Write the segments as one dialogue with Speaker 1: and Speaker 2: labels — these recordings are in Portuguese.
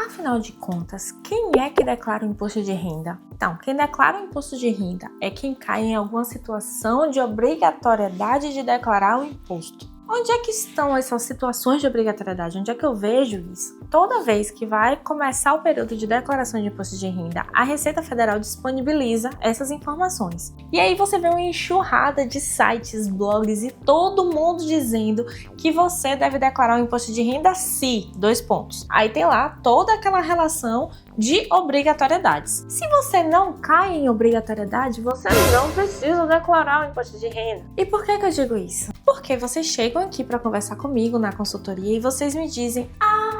Speaker 1: Afinal de contas, quem é que declara o imposto de renda? Então, quem declara o imposto de renda é quem cai em alguma situação de obrigatoriedade de declarar o imposto. Onde é que estão essas situações de obrigatoriedade? Onde é que eu vejo isso? Toda vez que vai começar o período de declaração de imposto de renda, a Receita Federal disponibiliza essas informações. E aí você vê uma enxurrada de sites, blogs e todo mundo dizendo que você deve declarar o imposto de renda se, Aí tem lá toda aquela relação de obrigatoriedades. Se você não cai em obrigatoriedade, você não precisa declarar o imposto de renda. E por que eu digo isso? Porque vocês chegam aqui para conversar comigo na consultoria e vocês me dizem: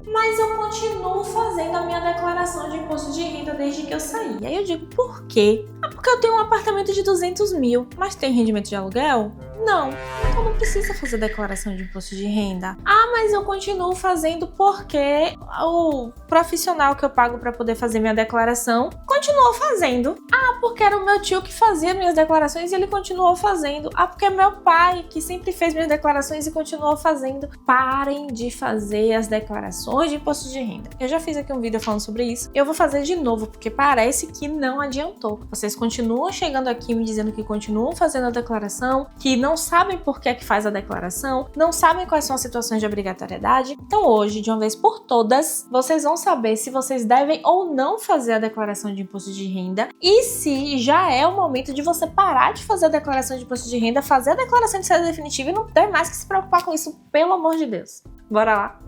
Speaker 1: mas eu continuo fazendo a minha declaração de imposto de renda desde que eu saí. Aí eu digo: por quê? Porque eu tenho um apartamento de 200 mil, mas tem rendimento de aluguel? Não, então não precisa fazer declaração de imposto de renda. Mas eu continuo fazendo porque o profissional que eu pago para poder fazer minha declaração continuou fazendo. Porque era o meu tio que fazia minhas declarações e ele continuou fazendo. Porque é meu pai que sempre fez minhas declarações e continuou fazendo. Parem de fazer as declarações de imposto de renda. Eu já fiz aqui um vídeo falando sobre isso. Eu vou fazer de novo, porque parece que não adiantou. Vocês continuam chegando aqui me dizendo que continuam fazendo a declaração, que não sabem por que faz a declaração, não sabem quais são as situações de obrigatoriedade. Então hoje, de uma vez por todas, vocês vão saber se vocês devem ou não fazer a declaração de imposto de renda e se já é o momento de você parar de fazer a declaração de imposto de renda, fazer a declaração de saída definitiva e não ter mais que se preocupar com isso, pelo amor de Deus. Bora lá!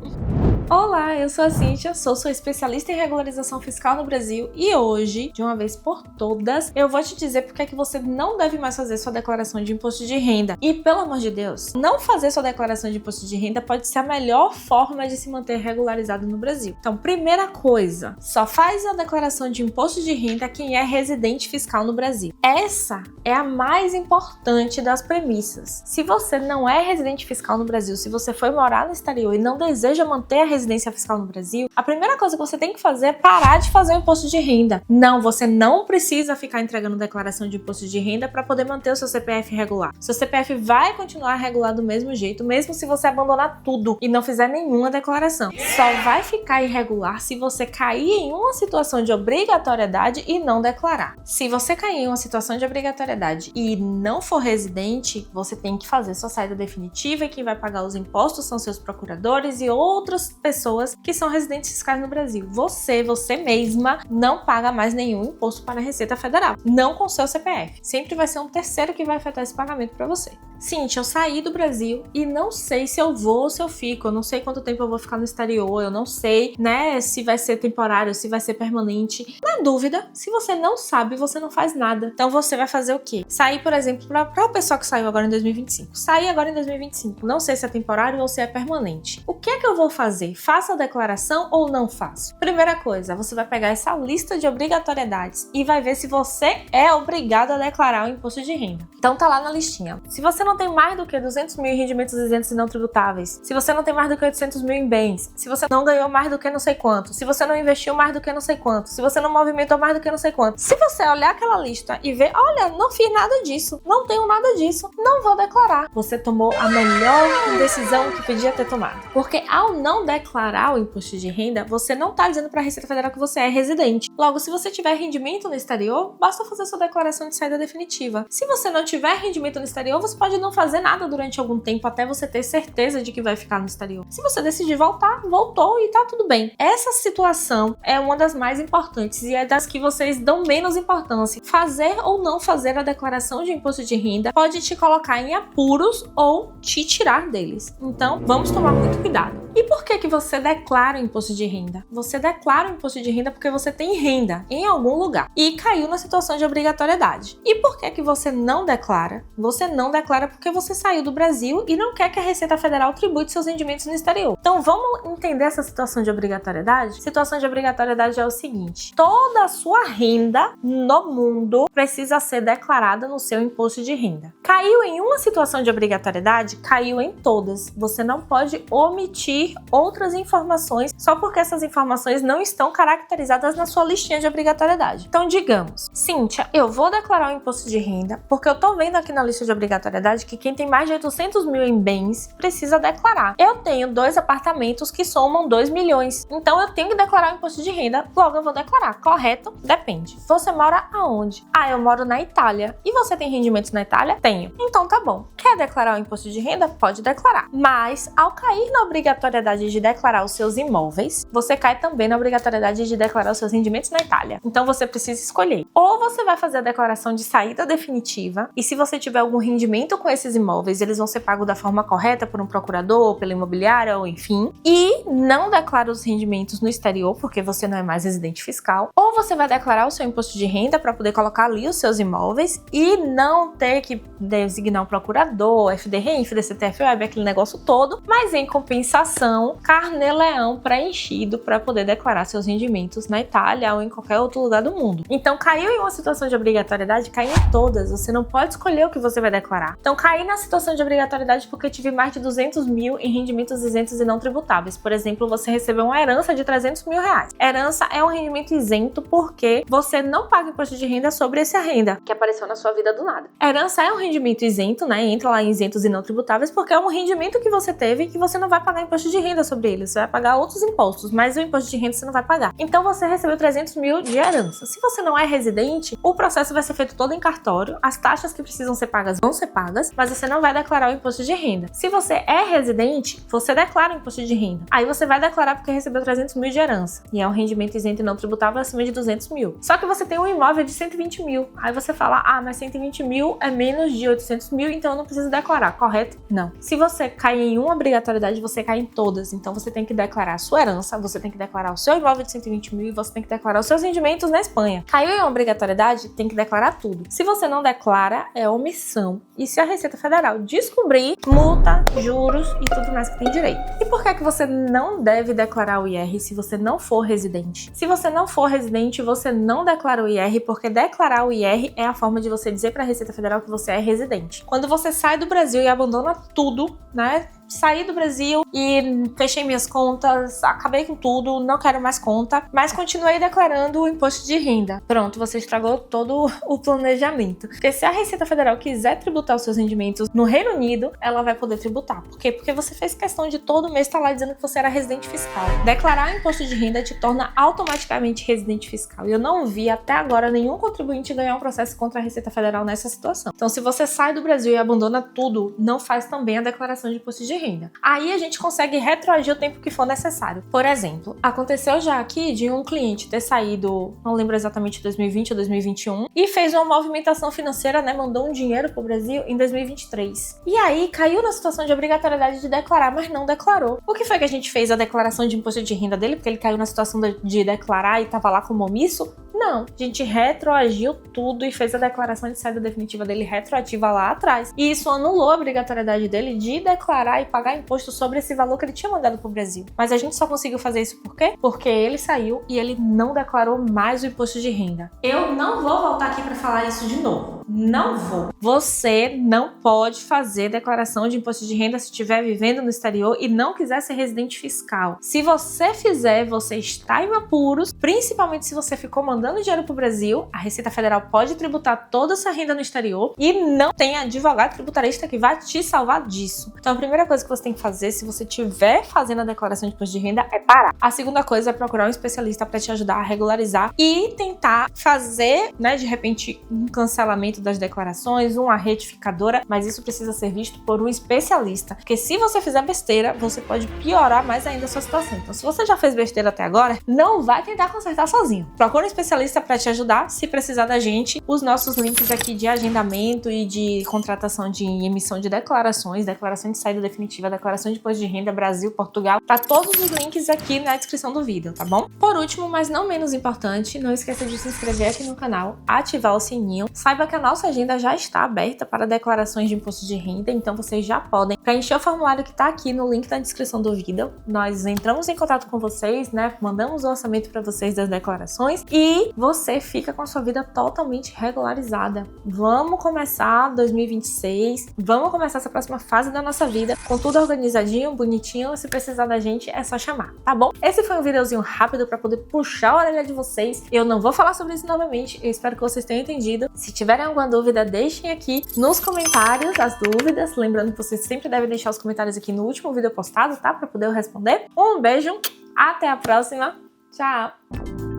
Speaker 1: Olá, eu sou a Cíntia, sou sua especialista em regularização fiscal no Brasil e hoje, de uma vez por todas, eu vou te dizer porque é que você não deve mais fazer sua declaração de imposto de renda. E, pelo amor de Deus, não fazer sua declaração de imposto de renda pode ser a melhor forma de se manter regularizado no Brasil. Então, primeira coisa, só faz a declaração de imposto de renda quem é residente fiscal no Brasil. Essa é a mais importante das premissas. Se você não é residente fiscal no Brasil, se você foi morar no exterior e não deseja manter a residência fiscal no Brasil, a primeira coisa que você tem que fazer é parar de fazer o imposto de renda. Não, você não precisa ficar entregando declaração de imposto de renda para poder manter o seu CPF regular. Seu CPF vai continuar regular do mesmo jeito, mesmo se você abandonar tudo e não fizer nenhuma declaração. Só vai ficar irregular se você cair em uma situação de obrigatoriedade e não declarar. Se você cair em uma situação de obrigatoriedade e não for residente, você tem que fazer sua saída definitiva e quem vai pagar os impostos são seus procuradores e outras pessoas que são residentes fiscais no Brasil. Você mesma, não paga mais nenhum imposto para a Receita Federal. Não com seu CPF. Sempre vai ser um terceiro que vai afetar esse pagamento para você. Cíntia, eu saí do Brasil e não sei se eu vou ou se eu fico. Eu não sei quanto tempo eu vou ficar no exterior. Eu não sei, se vai ser temporário, se vai ser permanente. Na dúvida, se você não sabe, você não faz nada. Então você vai fazer o quê? Sair, por exemplo, para o pessoal que saiu agora em 2025. Sair agora em 2025. Não sei se é temporário ou se é permanente. O que é que eu vou fazer? Faço a declaração ou não faço? Primeira coisa, você vai pegar essa lista de obrigatoriedades e vai ver se você é obrigado a declarar o imposto de renda. Então tá lá na listinha. Se você não tem mais do que 200 mil em rendimentos isentos e não tributáveis, se você não tem mais do que 800 mil em bens, se você não ganhou mais do que não sei quanto, se você não investiu mais do que não sei quanto, se você não movimentou mais do que não sei quanto, se você olhar aquela lista e ver, olha, não fiz nada disso, não tenho nada disso, não vou declarar. Você tomou a melhor decisão que podia ter tomado. Porque ao não declarar o imposto de renda, você não está dizendo para a Receita Federal que você é residente. Logo, se você tiver rendimento no exterior, basta fazer sua declaração de saída definitiva. Se você não tiver rendimento no exterior, você pode não fazer nada durante algum tempo até você ter certeza de que vai ficar no exterior. Se você decidir voltar, voltou e tá tudo bem. Essa situação é uma das mais importantes e é das que vocês dão menos importância. Fazer ou não fazer a declaração de imposto de renda pode te colocar em apuros ou te tirar deles. Então, vamos tomar muito cuidado. E por que você declara o imposto de renda? Você declara o imposto de renda porque você tem renda em algum lugar e caiu na situação de obrigatoriedade. E por que você não declara? Você não declara porque você saiu do Brasil e não quer que a Receita Federal tribute seus rendimentos no exterior. Então vamos entender essa situação de obrigatoriedade? Situação de obrigatoriedade é o seguinte: toda a sua renda no mundo precisa ser declarada no seu imposto de renda. Caiu em uma situação de obrigatoriedade? Caiu em todas. Você não pode omitir outra outras informações só porque essas informações não estão caracterizadas na sua listinha de obrigatoriedade. Então, digamos, Cíntia, eu vou declarar o imposto de renda porque eu tô vendo aqui na lista de obrigatoriedade que quem tem mais de 800 mil em bens precisa declarar. Eu tenho 2 apartamentos que somam 2 milhões, então eu tenho que declarar o imposto de renda, logo eu vou declarar, correto? Depende. Você mora aonde? Ah, eu moro na Itália. E você tem rendimentos na Itália? Tenho. Então tá bom. Quer declarar o imposto de renda? Pode declarar. Mas, ao cair na obrigatoriedade de declarar os seus imóveis, você cai também na obrigatoriedade de declarar os seus rendimentos na Itália. Então você precisa escolher. Ou você vai fazer a declaração de saída definitiva, e se você tiver algum rendimento com esses imóveis, eles vão ser pagos da forma correta por um procurador, ou pela imobiliária, ou enfim, e não declara os rendimentos no exterior, porque você não é mais residente fiscal. Ou você vai declarar o seu imposto de renda para poder colocar ali os seus imóveis e não ter que designar um procurador, FDREINF, DCTF-Web, aquele negócio todo, mas em compensação, carnê-leão preenchido para poder declarar seus rendimentos na Itália ou em qualquer outro lugar do mundo. Então, caiu em uma situação de obrigatoriedade, cai em todas. Você não pode escolher o que você vai declarar. Então, caí na situação de obrigatoriedade porque eu tive mais de 200 mil em rendimentos isentos e não tributáveis. Por exemplo, você recebeu uma herança de 300 mil reais. Herança é um rendimento isento porque você não paga imposto de renda sobre essa renda que apareceu na sua vida do nada. Herança é um rendimento isento, né? Entra lá em isentos e não tributáveis porque é um rendimento que você teve que você não vai pagar imposto de renda sobre ele. Você vai pagar outros impostos, mas o imposto de renda você não vai pagar. Então você recebeu 300 mil de herança. Se você não é residente, o processo vai ser feito todo em cartório, as taxas que precisam ser pagas vão ser pagas, mas você não vai declarar o imposto de renda. Se você é residente, você declara o imposto de renda. Aí você vai declarar porque recebeu 300 mil de herança. E é um rendimento isento e não tributável acima de 200 mil. Só que você tem um imóvel de 120 mil. Aí você fala, mas 120 mil é menos de 800 mil, então eu não preciso declarar, correto? Não. Se você cai em uma obrigatoriedade, você cai em todas. Então você tem que declarar a sua herança, você tem que declarar o seu imóvel de 120 mil e você tem que declarar os seus rendimentos na Espanha. Caiu em uma obrigatoriedade, tem que declarar tudo. Se você não declara, é omissão. E se a Receita Federal descobrir, multa, juros e tudo mais que tem direito. E por que você não deve declarar o IR se você não for residente? Se você não for residente, você não declara o IR, porque declarar o IR é a forma de você dizer para a Receita Federal que você é residente. Quando você sai do Brasil e abandona tudo, né? Saí do Brasil e fechei minhas contas, acabei com tudo, não quero mais conta, mas continuei declarando o imposto de renda. Pronto, você estragou todo o planejamento. Porque se a Receita Federal quiser tributar os seus rendimentos no Reino Unido, ela vai poder tributar. Por quê? Porque você fez questão de todo mês estar lá dizendo que você era residente fiscal. Declarar imposto de renda te torna automaticamente residente fiscal. E eu não vi até agora nenhum contribuinte ganhar um processo contra a Receita Federal nessa situação. Então, se você sai do Brasil e abandona tudo, não faz também a declaração de imposto de renda. Aí a gente consegue retroagir o tempo que for necessário. Por exemplo, aconteceu já aqui de um cliente ter saído, não lembro exatamente 2020 ou 2021, e fez uma movimentação financeira, né, mandou um dinheiro pro Brasil em 2023. E aí caiu na situação de obrigatoriedade de declarar, mas não declarou. O que foi que a gente fez? A declaração de imposto de renda dele, porque ele caiu na situação de declarar e tava lá como omisso? Não, a gente retroagiu tudo e fez a declaração de saída definitiva dele retroativa lá atrás. E isso anulou a obrigatoriedade dele de declarar e pagar imposto sobre esse valor que ele tinha mandado pro Brasil. Mas a gente só conseguiu fazer isso por quê? Porque ele saiu e ele não declarou mais o imposto de renda. Eu não vou voltar aqui para falar isso de novo. Não vou. Você não pode fazer declaração de imposto de renda se estiver vivendo no exterior e não quiser ser residente fiscal. Se você fizer, você está em apuros, principalmente se você ficou mandando dinheiro pro Brasil, a Receita Federal pode tributar toda essa renda no exterior e não tem advogado tributarista que vai te salvar disso. Então a primeira coisa que você tem que fazer, se você estiver fazendo a declaração de imposto de renda, é parar. A segunda coisa é procurar um especialista para te ajudar a regularizar e tentar fazer, né, de repente, um cancelamento das declarações, uma retificadora, mas isso precisa ser visto por um especialista, porque se você fizer besteira, você pode piorar mais ainda a sua situação. Então, se você já fez besteira até agora, não vai tentar consertar sozinho. Procura um especialista para te ajudar. Se precisar da gente, os nossos links aqui de agendamento e de contratação de emissão de declarações, declaração de saída definitiva, declaração de imposto de renda, Brasil, Portugal, tá todos os links aqui na descrição do vídeo, tá bom? Por último, mas não menos importante, não esqueça de se inscrever aqui no canal, ativar o sininho. Saiba que a nova nossa agenda já está aberta para declarações de imposto de renda, então vocês já podem preencher o formulário que está aqui no link da descrição do vídeo. Nós entramos em contato com vocês, né? Mandamos o orçamento para vocês das declarações e você fica com a sua vida totalmente regularizada. Vamos começar 2026, vamos começar essa próxima fase da nossa vida com tudo organizadinho, bonitinho. Se precisar da gente, é só chamar, tá bom? Esse foi um videozinho rápido para poder puxar a orelha de vocês. Eu não vou falar sobre isso novamente, eu espero que vocês tenham entendido. Se tiverem alguma dúvida, deixem aqui nos comentários as dúvidas. Lembrando que vocês sempre devem deixar os comentários aqui no último vídeo postado, tá? Para poder eu responder. Um beijo, até a próxima, tchau!